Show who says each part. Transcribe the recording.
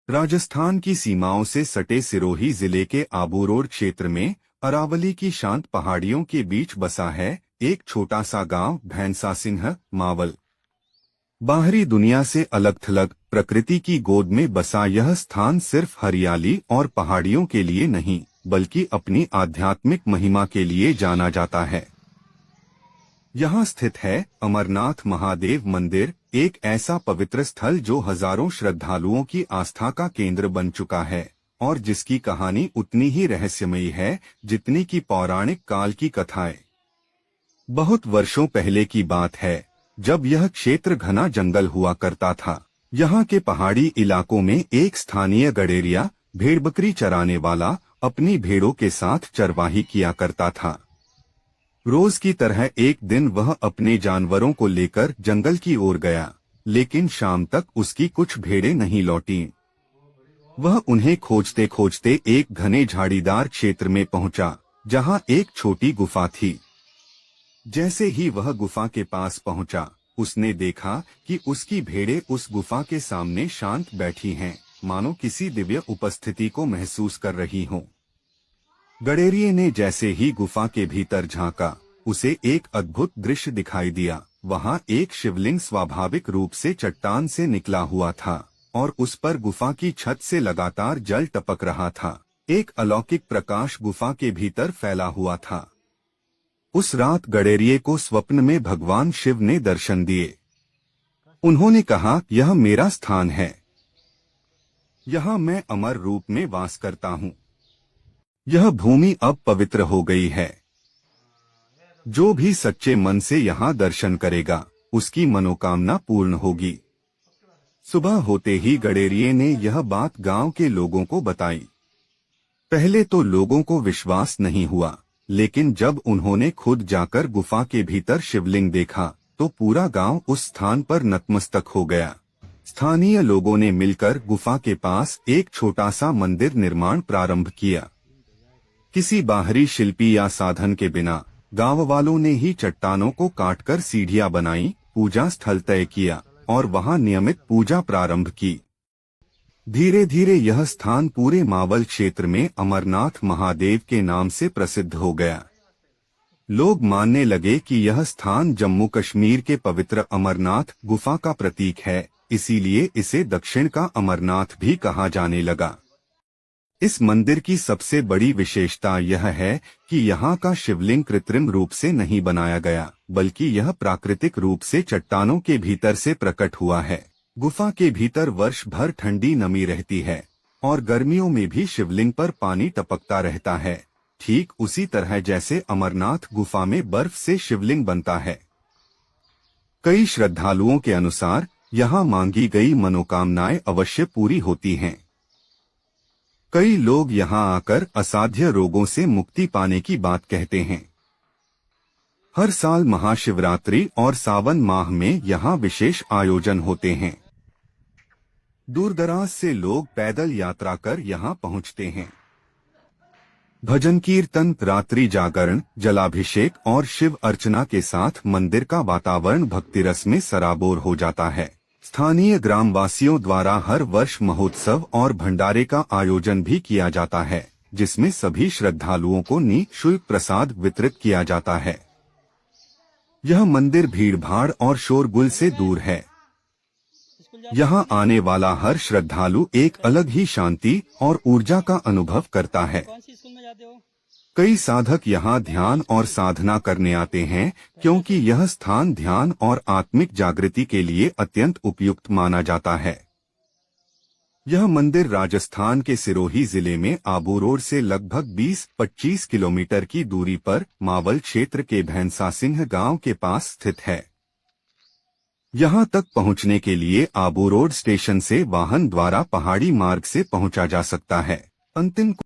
Speaker 1: राजस्थान की सीमाओं से सटे सिरोही जिले के आबू रोड क्षेत्र में अरावली की शांत पहाड़ियों के बीच बसा है एक छोटा सा गांव भैंसा सिंह मावल। बाहरी दुनिया से अलग थलग प्रकृति की गोद में बसा यह स्थान सिर्फ हरियाली और पहाड़ियों के लिए नहीं बल्कि अपनी आध्यात्मिक महिमा के लिए जाना जाता है। यहाँ स्थित है अमरनाथ महादेव मंदिर, एक ऐसा पवित्र स्थल जो हजारों श्रद्धालुओं की आस्था का केंद्र बन चुका है और जिसकी कहानी उतनी ही रहस्यमयी है जितनी की पौराणिक काल की कथाएं। बहुत वर्षों पहले की बात है जब यह क्षेत्र घना जंगल हुआ करता था। यहाँ के पहाड़ी इलाकों में एक स्थानीय गडेरिया भेड़ बकरी चराने वाला अपनी भेड़ों के साथ चरवाही किया करता था। रोज की तरह एक दिन वह अपने जानवरों को लेकर जंगल की ओर गया, लेकिन शाम तक उसकी कुछ भेड़ें नहीं लौटीं। वह उन्हें खोजते खोजते एक घने झाड़ीदार क्षेत्र में पहुंचा, जहां एक छोटी गुफा थी। जैसे ही वह गुफा के पास पहुंचा, उसने देखा कि उसकी भेड़ें उस गुफा के सामने शांत बैठी हैं, मानो किसी दिव्य उपस्थिति को महसूस कर रही हों। गडेरिये ने जैसे ही गुफा के भीतर झांका, उसे एक अद्भुत दृश्य दिखाई दिया। वहां एक शिवलिंग स्वाभाविक रूप से चट्टान से निकला हुआ था और उस पर गुफा की छत से लगातार जल टपक रहा था। एक अलौकिक प्रकाश गुफा के भीतर फैला हुआ था। उस रात गडेरिये को स्वप्न में भगवान शिव ने दर्शन दिए। उन्होंने कहा, यह मेरा स्थान है, यहाँ मैं अमर रूप में वास करता हूँ। यह भूमि अब पवित्र हो गई है। जो भी सच्चे मन से यहाँ दर्शन करेगा, उसकी मनोकामना पूर्ण होगी। सुबह होते ही गडेरिये ने यह बात गांव के लोगों को बताई। पहले तो लोगों को विश्वास नहीं हुआ, लेकिन जब उन्होंने खुद जाकर गुफा के भीतर शिवलिंग देखा, तो पूरा गांव उस स्थान पर नतमस्तक हो गया। स्थानीय लोगों ने मिलकर गुफा के पास एक छोटा सा मंदिर निर्माण प्रारंभ किया। किसी बाहरी शिल्पी या साधन के बिना गांव वालों ने ही चट्टानों को काटकर सीढ़ियां बनाई, पूजा स्थल तय किया और वहां नियमित पूजा प्रारंभ की। धीरे धीरे यह स्थान पूरे मावल क्षेत्र में अमरनाथ महादेव के नाम से प्रसिद्ध हो गया। लोग मानने लगे कि यह स्थान जम्मू कश्मीर के पवित्र अमरनाथ गुफा का प्रतीक है, इसीलिए इसे दक्षिण का अमरनाथ भी कहा जाने लगा। इस मंदिर की सबसे बड़ी विशेषता यह है कि यहाँ का शिवलिंग कृत्रिम रूप से नहीं बनाया गया, बल्कि यह प्राकृतिक रूप से चट्टानों के भीतर से प्रकट हुआ है। गुफा के भीतर वर्ष भर ठंडी नमी रहती है और गर्मियों में भी शिवलिंग पर पानी टपकता रहता है, ठीक उसी तरह जैसे अमरनाथ गुफा में बर्फ से शिवलिंग बनता है। कई श्रद्धालुओं के अनुसार यहाँ मांगी गई मनोकामनाएं अवश्य पूरी होती हैं। कई लोग यहाँ आकर असाध्य रोगों से मुक्ति पाने की बात कहते हैं। हर साल महाशिवरात्रि और सावन माह में यहाँ विशेष आयोजन होते हैं। दूर दराज से लोग पैदल यात्रा कर यहाँ पहुँचते हैं। भजन कीर्तन, रात्रि जागरण, जलाभिषेक और शिव अर्चना के साथ मंदिर का वातावरण भक्तिरस में सराबोर हो जाता है। स्थानीय ग्रामवासियों द्वारा हर वर्ष महोत्सव और भंडारे का आयोजन भी किया जाता है, जिसमें सभी श्रद्धालुओं को निःशुल्क प्रसाद वितरित किया जाता है। यह मंदिर भीड़भाड़ और शोरगुल से दूर है। यहाँ आने वाला हर श्रद्धालु एक अलग ही शांति और ऊर्जा का अनुभव करता है। कई साधक यहाँ ध्यान और साधना करने आते हैं, क्योंकि यह स्थान ध्यान और आत्मिक जागृति के लिए अत्यंत उपयुक्त माना जाता है। यह मंदिर राजस्थान के सिरोही जिले में आबू रोड से लगभग 20-25 किलोमीटर की दूरी पर मावल क्षेत्र के भैंसा सिंह गांव के पास स्थित है। यहाँ तक पहुँचने के लिए आबू रोड स्टेशन से वाहन द्वारा पहाड़ी मार्ग से पहुँचा जा सकता है। अंतिम